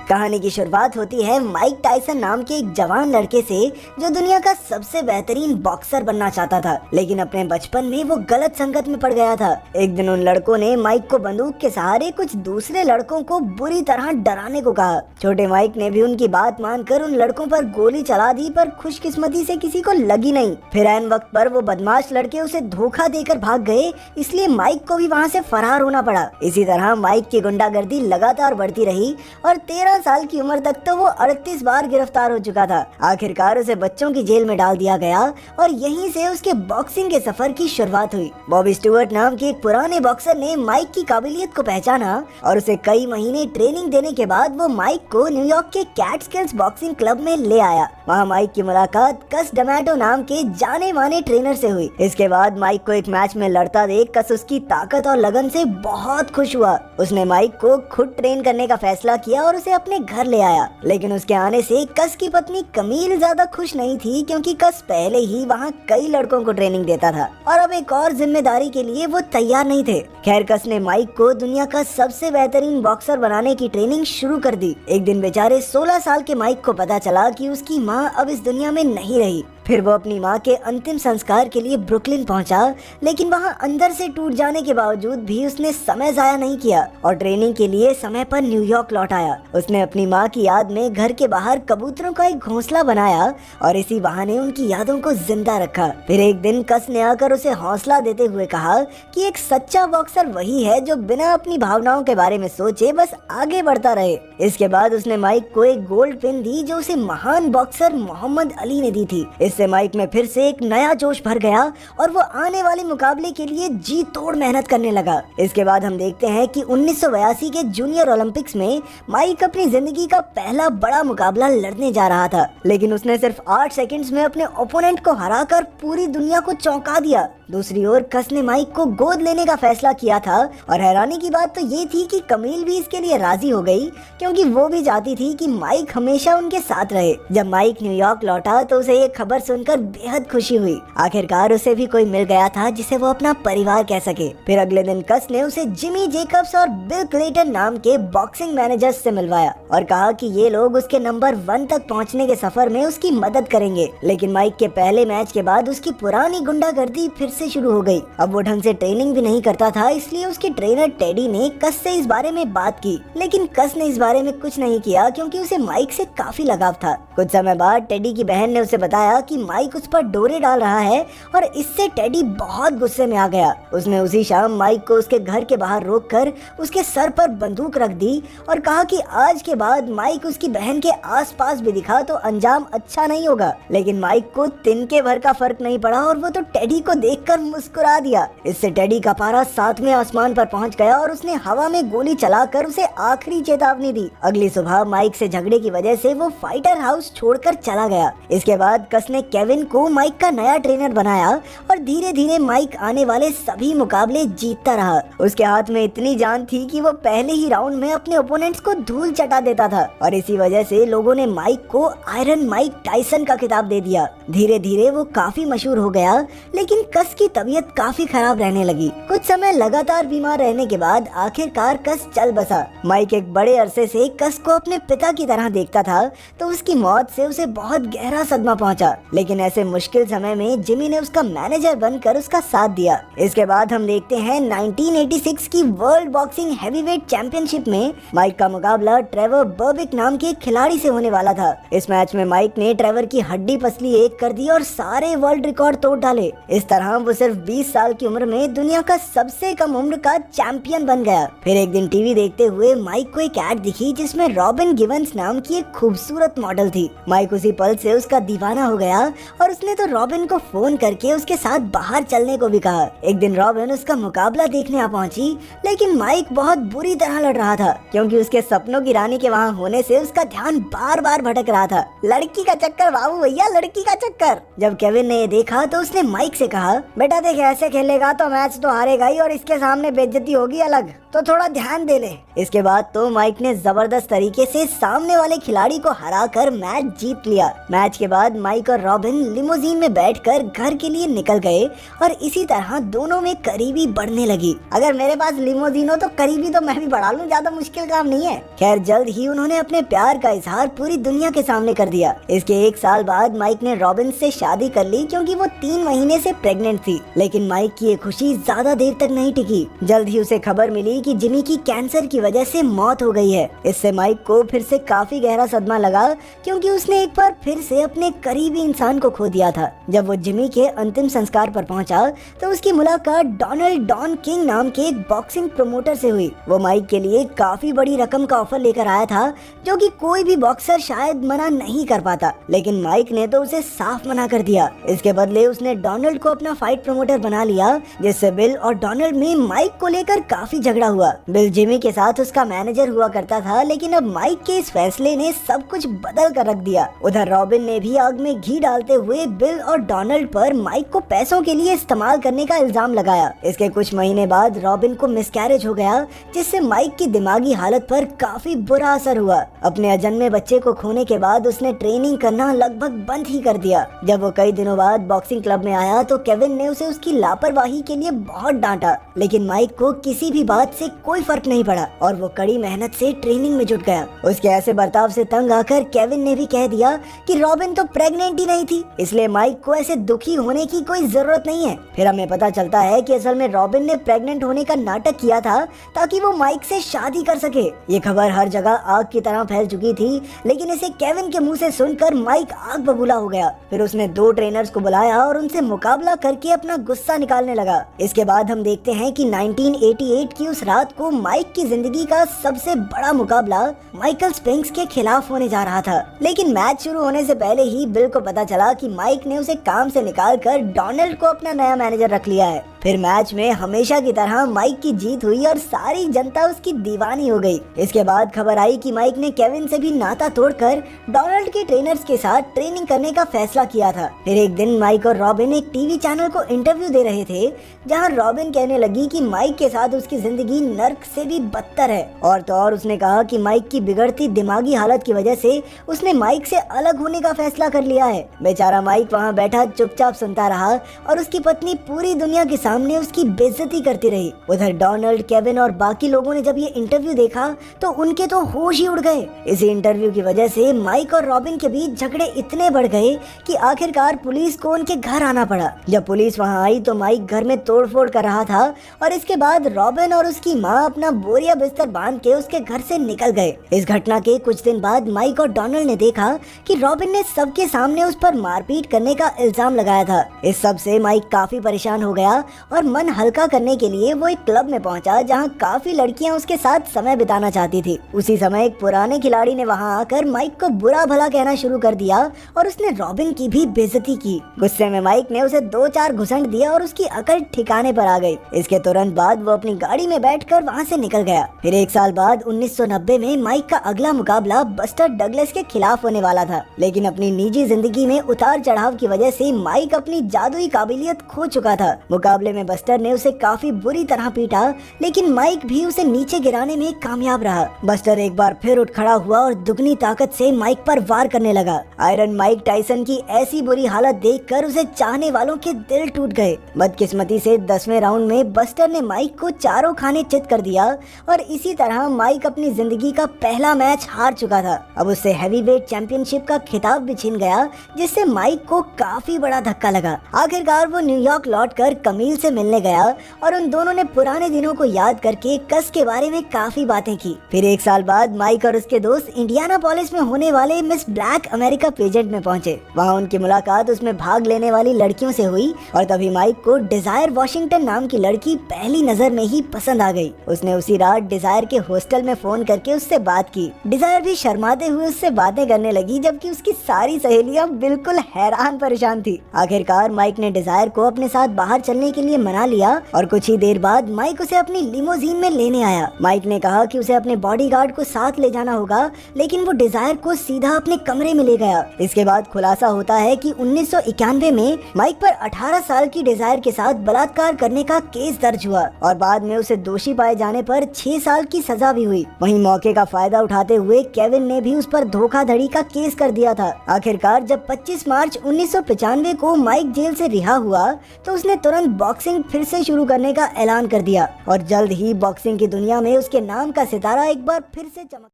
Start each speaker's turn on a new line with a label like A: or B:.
A: कहानी की शुरुआत होती है माइक टायसन नाम के एक जवान लड़के से जो दुनिया का सबसे बेहतरीन बॉक्सर बनना चाहता था, लेकिन अपने बचपन में वो गलत संगत में पड़ गया था। एक दिन उन लड़कों ने माइक को बंदूक के सहारे कुछ दूसरे लड़कों को बुरी तरह डराने को कहा। छोटे माइक ने भी उनकी बात मानकर उन लड़कों पर गोली चला दी, पर खुशकिस्मती से किसी को लगी नहीं। फिर ऐन वक्त पर वो बदमाश लड़के उसे धोखा देकर भाग गए, इसलिए माइक को भी वहाँ से फरार होना पड़ा। इसी तरह माइक की गुंडागर्दी लगातार बढ़ती रही और 13 साल की उम्र तक तो वो 38 बार गिरफ्तार हो चुका था। आखिरकार उसे बच्चों की जेल में डाल दिया गया और यहीं से उसके बॉक्सिंग के सफर की शुरुआत हुई। बॉबी स्टुअर्ट नाम के एक पुराने बॉक्सर ने माइक की काबिलियत को पहचाना और उसे कई महीने ट्रेनिंग देने के बाद वो माइक को न्यूयॉर्क के कैटस्किल्स बॉक्सिंग क्लब में ले आया। वहाँ माइक की मुलाकात कस डमैटो नाम के जाने माने ट्रेनर से हुई। इसके बाद माइक को एक मैच में लड़ता देख कस उसकी ताकत और लगन से बहुत खुश हुआ। उसने माइक को खुद ट्रेन करने का फैसला किया और उसे अपने घर ले आया। लेकिन उसके आने से कस की पत्नी कमील ज्यादा खुश नहीं थी, क्योंकि कस पहले ही वहाँ कई लड़कों को ट्रेनिंग देता था और अब एक और जिम्मेदारी के लिए वो तैयार नहीं थे। खैर, कस ने माइक को दुनिया का सबसे बेहतरीन बॉक्सर बनाने की ट्रेनिंग शुरू कर दी। एक दिन बेचारे 16 साल के माइक को पता चला कि उसकी माँ अब इस दुनिया में नहीं रही। फिर वो अपनी माँ के अंतिम संस्कार के लिए ब्रुकलिन पहुंचा, लेकिन वहाँ अंदर से टूट जाने के बावजूद भी उसने समय जाया नहीं किया और ट्रेनिंग के लिए समय पर न्यूयॉर्क लौट आया। उसने अपनी माँ की याद में घर के बाहर कबूतरों का एक घोंसला बनाया और इसी बहाने उनकी यादों को जिंदा रखा। फिर एक दिन कस ने आकर उसे हौसला देते हुए कहा कि एक सच्चा बॉक्सर वही है जो बिना अपनी भावनाओं के बारे में सोचे बस आगे बढ़ता रहे। इसके बाद उसने माइक को एक गोल्ड पिन दी जो उसे महान बॉक्सर मोहम्मद अली ने दी थी। इससे माइक में फिर से एक नया जोश भर गया और वो आने वाले मुकाबले के लिए जी तोड़ मेहनत करने लगा। इसके बाद हम देखते हैं कि 1982 के जूनियर ओलंपिक्स में माइक अपनी जिंदगी का पहला बड़ा मुकाबला लड़ने जा रहा था, लेकिन उसने सिर्फ 8 सेकंड्स में अपने ओपोनेंट को हराकर पूरी दुनिया को चौंका दिया। दूसरी ओर कस ने माइक को गोद लेने का फैसला किया था और हैरानी की बात तो ये थी कि कमील भी इसके लिए राजी हो गई, क्योंकि वो भी चाहती थी कि माइक हमेशा उनके साथ रहे। जब माइक न्यूयॉर्क लौटा तो उसे ये खबर सुनकर बेहद खुशी हुई। आखिरकार उसे भी कोई मिल गया था जिसे वो अपना परिवार कह सके। फिर अगले दिन कस ने उसे जिमी जेकब्स और बिल क्लेटन नाम के बॉक्सिंग मैनेजर्स से मिलवाया और कहा कि ये लोग उसके नंबर 1 तक पहुंचने के सफर में उसकी मदद करेंगे। लेकिन माइक के पहले मैच के बाद उसकी पुरानी गुंडागर्दी फिर से शुरू हो गई। अब वो ढंग से ट्रेनिंग भी नहीं करता था, इसलिए उसके ट्रेनर टेडी ने कस से इस बारे में बात की, लेकिन कस ने इस बारे में कुछ नहीं किया क्योंकि उसे माइक से काफी लगाव था। कुछ समय बाद टेडी की बहन ने उसे बताया कि माइक उस पर डोरे डाल रहा है और इससे टेडी बहुत गुस्से में आ गया। उसने उसी शाम माइक को उसके घर के बाहर रोककर उसके सर पर बंदूक रख दी और कहा कि आज के बाद माइक उसकी बहन के आसपास भी दिखा तो अंजाम अच्छा नहीं होगा। लेकिन माइक को तिनके भर का फर्क नहीं पड़ा और वो तो टेडी को देखकर मुस्कुरा दिया। इससे टेडी का पारा 7वें आसमान पर पहुंच गया और उसने हवा में गोली चलाकर उसे आखिरी चेतावनी दी। अगली सुबह माइक से झगड़े की वजह से वो फाइटर हाउस छोड़कर चला गया। इसके बाद कस ने केविन को माइक का नया ट्रेनर बनाया और धीरे धीरे माइक आने वाले सभी मुकाबले जीतता रहा। उसके हाथ में इतनी जान थी कि वो पहले ही राउंड में अपने ओपोनेंट्स को धूल चटा देता था और इसी वजह से लोगों ने माइक को आयरन माइक टायसन का खिताब दे दिया। धीरे धीरे वो काफी मशहूर हो गया, लेकिन कस की तबीयत काफी खराब रहने लगी। कुछ समय लगातार बीमार रहने के बाद आखिरकार कस चल बसा। माइक एक बड़े अरसे से कस को अपने पिता की तरह देखता था, तो उसकी मौत से उसे बहुत गहरा सदमा पहुंचा। लेकिन ऐसे मुश्किल समय में जिमी ने उसका मैनेजर बनकर उसका साथ दिया। इसके बाद हम देखते हैं 1986 की वर्ल्ड बॉक्सिंग हैवीवेट चैंपियनशिप में माइक का मुकाबला ट्रेवर बर्बिक नाम के खिलाड़ी से होने वाला था। इस मैच में माइक ने ट्रेवर की हड्डी पसली एक कर दी और सारे वर्ल्ड रिकॉर्ड तोड़ डाले। इस तरह वो सिर्फ 20 साल की उम्र में दुनिया का सबसे कम उम्र का चैंपियन बन गया। फिर एक दिन टीवी देखते हुए माइक को एक ऐड दिखी जिसमें रॉबिन गिवंस नाम की एक खूबसूरत मॉडल थी। माइक उसी पल से उसका दीवाना हो गया और उसने तो रॉबिन को फोन करके उसके साथ बाहर चलने को भी कहा। एक दिन रॉबिन उसका मुकाबला देखने आ पहुंची, लेकिन माइक बहुत बुरी तरह लड़ रहा था क्योंकि उसके सपनों की रानी के वहाँ होने से उसका ध्यान बार बार भटक रहा था। लड़की का चक्कर बाबू भैया, लड़की का चक्कर। जब केविन ने ये देखा तो उसने माइक से कहा, बेटा देख ऐसे खेलेगा तो मैच तो हारेगा ही और इसके सामने बेइज्जती होगी अलग। तो थोड़ा ध्यान दे ले। इसके बाद तो माइक ने जबरदस्त तरीके से सामने वाले खिलाड़ी को हराकर मैच जीत लिया। मैच के बाद माइक और रॉबिन लिमोजीन में बैठकर घर के लिए निकल गए और इसी तरह दोनों में करीबी बढ़ने लगी। अगर मेरे पास लिमोजीन हो तो करीबी तो मैं भी बढ़ा लूं, ज्यादा मुश्किल काम नहीं है। खैर जल्द ही उन्होंने अपने प्यार का इजहार पूरी दुनिया के सामने कर दिया। इसके 1 साल बाद माइक ने रॉबिन से शादी कर ली क्योंकि वो 3 महीने से प्रेग्नेंट थी। लेकिन माइक की ये खुशी ज्यादा देर तक नहीं टिकी। जल्द ही उसे खबर मिली कि जिमी की कैंसर की वजह से मौत हो गई है। इससे माइक को फिर से काफी गहरा सदमा लगा क्योंकि उसने एक बार फिर से अपने करीबी इंसान को खो दिया था। जब वो जिमी के अंतिम संस्कार पर पहुंचा तो उसकी मुलाकात डोनाल्ड डॉन किंग नाम के एक बॉक्सिंग प्रमोटर से हुई। वो माइक के लिए काफी बड़ी रकम का ऑफर लेकर आया था जो कि कोई भी बॉक्सर शायद मना नहीं कर पाता, लेकिन माइक ने तो उसे साफ मना कर दिया। इसके बदले उसने डोनाल्ड को अपना फाइट प्रमोटर बना लिया, जिससे बिल और डोनाल्ड में माइक को लेकर काफी झगड़ा हुआ। बिल जिमी के साथ उसका मैनेजर हुआ करता था, लेकिन अब माइक के इस फैसले ने सब कुछ बदल कर रख दिया। उधर रॉबिन ने भी आग में घी डालते हुए बिल और डोनाल्ड पर माइक को पैसों के लिए इस्तेमाल करने का इल्जाम लगाया। इसके कुछ महीने बाद रॉबिन को मिसकैरेज हो गया, जिससे माइक की दिमागी हालत पर काफी बुरा असर हुआ। अपने अजन्मे बच्चे को खोने के बाद उसने ट्रेनिंग करना लगभग बंद ही कर दिया। जब वो कई दिनों बाद बॉक्सिंग क्लब में आया तो केविन ने उसे उसकी लापरवाही के लिए बहुत डांटा, लेकिन माइक को किसी भी बात से कोई फर्क नहीं पड़ा और वो कड़ी मेहनत से ट्रेनिंग में जुट गया। उसके ऐसे बर्ताव से तंग आकर केविन ने भी कह दिया कि रॉबिन तो प्रेग्नेंट ही नहीं थी, इसलिए माइक को ऐसे दुखी होने की कोई जरूरत नहीं है। फिर हमें पता चलता है कि असल में रॉबिन ने प्रेग्नेंट होने का नाटक किया था ताकि वो माइक से शादी कर सके। ये खबर हर जगह आग की तरह फैल चुकी थी, लेकिन इसे केविन के मुंह से सुनकर माइक आग बबूला हो गया। फिर उसने 2 ट्रेनर्स को बुलाया और उनसे मुकाबला करके अपना गुस्सा निकालने लगा। इसके बाद हम देखते हैं कि 1988 की उस रात को माइक की जिंदगी का सबसे बड़ा मुकाबला माइकल स्पिंक्स के खिलाफ होने जा रहा था। लेकिन मैच शुरू होने से पहले ही बिल को पता चला कि माइक ने उसे काम से निकालकर डोनाल्ड को अपना नया मैनेजर रख लिया है। फिर मैच में हमेशा की तरह माइक की जीत हुई और सारी जनता उसकी दीवानी हो गई। इसके बाद खबर आई कि माइक ने केविन से भी नाता तोड़कर डोनाल्ड के ट्रेनर्स के साथ ट्रेनिंग करने का फैसला किया था। फिर एक दिन माइक और रॉबिन एक टीवी चैनल को इंटरव्यू दे रहे थे, जहां रॉबिन कहने लगी कि माइक के साथ उसकी जिंदगी नर्क से भी बदतर है। और तो और उसने कहा कि माइक की बिगड़ती दिमागी हालत की वजह से उसने माइक से अलग होने का फैसला कर लिया है। बेचारा माइक वहाँ बैठा चुपचाप सुनता रहा और उसकी पत्नी पूरी दुनिया के सामने उसकी बेइज्जती करती रही। उधर डोनाल्ड, केविन और बाकी लोगों ने जब ये इंटरव्यू देखा तो उनके तो होश ही उड़ गए। इसी इंटरव्यू की वजह से माइक और रॉबिन के बीच झगड़े इतने बढ़ गए कि आखिरकार पुलिस को उनके घर आना पड़ा। जब पुलिस वहाँ आई तो माइक घर में तोड़फोड़ कर रहा था और इसके बाद रॉबिन और उसकी माँ अपना बोरिया बिस्तर बांध के उसके घर से निकल गए। इस घटना के कुछ दिन बाद माइक और डोनाल्ड ने देखा कि रॉबिन ने सबके सामने उस पर मारपीट करने का इल्जाम लगाया था। इस सब से माइक काफी परेशान हो गया और मन हल्का करने के लिए वो एक क्लब में पहुंचा जहां काफी लड़कियां उसके साथ समय बिताना चाहती थी। उसी समय एक पुराने खिलाड़ी ने वहां आकर माइक को बुरा भला कहना शुरू कर दिया और उसने रॉबिन की भी बेइज्जती की। गुस्से में माइक ने उसे 2-4 घुसंड दिया और उसकी अकल ठिकाने पर आ गई। इसके तुरंत बाद वो अपनी गाड़ी में बैठकर वहां से निकल गया। फिर 1 साल बाद 1990 में माइक का अगला मुकाबला बस्टर डगलस के खिलाफ होने वाला था, लेकिन अपनी निजी जिंदगी में उतार चढ़ाव की वजह से माइक अपनी जादुई काबिलियत खो चुका था। मुकाबले में बस्टर ने उसे काफी बुरी तरह पीटा, लेकिन माइक भी उसे नीचे गिराने में कामयाब रहा। बस्टर एक बार फिर उठ खड़ा हुआ और दुगनी ताकत से माइक पर वार करने लगा। आयरन माइक टाइसन की ऐसी बुरी हालत देखकर उसे चाहने वालों के दिल टूट गए। बदकिस्मती से 10वें राउंड में बस्टर ने माइक को चारों खाने चित कर दिया और इसी तरह माइक अपनी जिंदगी का पहला मैच हार चुका था। अब उससे हैवीवेट चैंपियनशिप का खिताब भी छिन गया, जिससे माइक को काफी बड़ा धक्का लगा। आखिरकार वो न्यूयॉर्क लौटकर कमील से मिलने गया और उन दोनों ने पुराने दिनों को याद करके कस के बारे में काफी बातें की। फिर 1 साल बाद माइक और उसके दोस्त इंडियानापोलिस में होने वाले मिस ब्लैक अमेरिका पेजेंट में पहुंचे। वहाँ उनकी मुलाकात उसमें भाग लेने वाली लड़कियों से हुई और तभी माइक को डिजायर वॉशिंगटन नाम की लड़की पहली नजर में ही पसंद आ गई। उसने उसी रात डिजायर के हॉस्टल में फोन करके उससे बात की। डिजायर भी शर्माते हुए उससे बातें करने लगी, जबकि उसकी सारी सहेलियां बिल्कुल हैरान परेशान थी। आखिरकार माइक ने डिजायर को अपने साथ बाहर चलने के लिए मना लिया और कुछ ही देर बाद माइक उसे अपनी लिमोजीन में लेने आया। माइक ने कहा कि उसे अपने बॉडीगार्ड को साथ ले जाना होगा, लेकिन वो डिजायर को सीधा अपने कमरे में ले गया। इसके बाद खुलासा होता है कि 1991 में माइक पर 18 साल की डिजायर के साथ बलात्कार करने का केस दर्ज हुआ और बाद में उसे दोषी पाए जाने पर 6 साल की सजा भी हुई। वहीं मौके का फायदा उठाते हुए केविन ने भी उस पर धोखाधड़ी का केस कर दिया था। आखिरकार जब 25 मार्च 1995 को माइक जेल से रिहा हुआ तो उसने तुरंत बॉक्सिंग फिर से शुरू करने का ऐलान कर दिया और जल्द ही बॉक्सिंग की दुनिया में उसके नाम का सितारा एक बार फिर से चमक